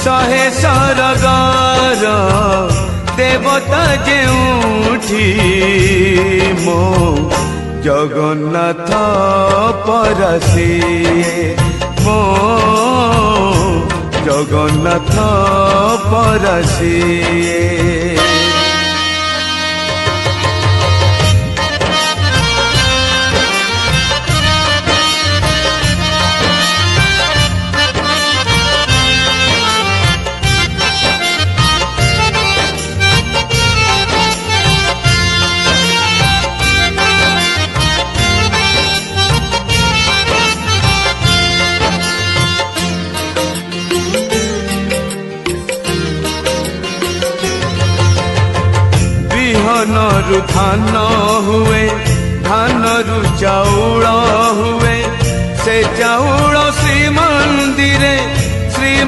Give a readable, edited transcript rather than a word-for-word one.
शहे सरगार देवता जेउठी मो जगन्नाथ परसिए मो जगन्नाथ परसिए। बिहनरु धान हुए धानरु चाउल हुए से चाउल